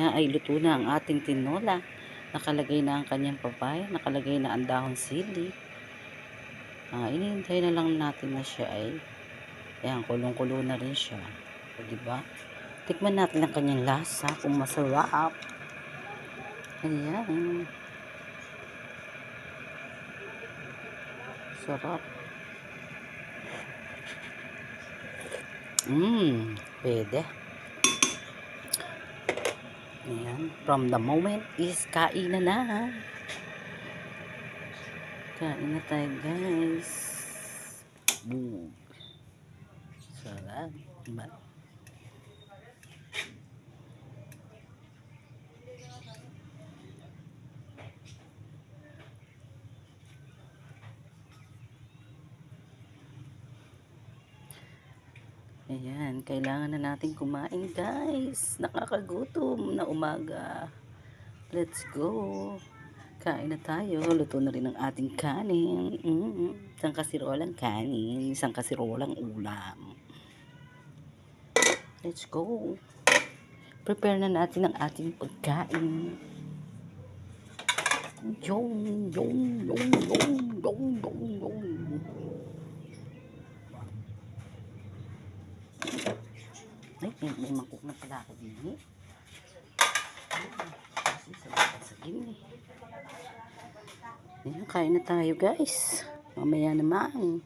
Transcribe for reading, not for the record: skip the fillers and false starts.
nga ay luto na ang ating tinola. Nakalagay na ang kanyang papaya, nakalagay na ang dahon sili. Inihintay na lang natin na siya ay ayan, kulong-kulo na rin siya. O, diba? Tikman natin ang kanyang lasa kung masarap. Ayan. Sarap. Pwede. Ayan. From the moment is kain na. Kain na tayo, guys. Boom. Sarap. Diba? Ayan, kailangan na natin kumain, guys. Nakakagutom na umaga. Let's go. Kain na tayo. Luto na rin ang ating kanin. Isang kasirolang kanin, isang kasirolang ulam. Let's go. Prepare na natin ang ating pagkain. Yung. Ay, may mangkok na pala ako din eh. Kasi sa gini. Ayan, kain na tayo, guys. Mamaya naman.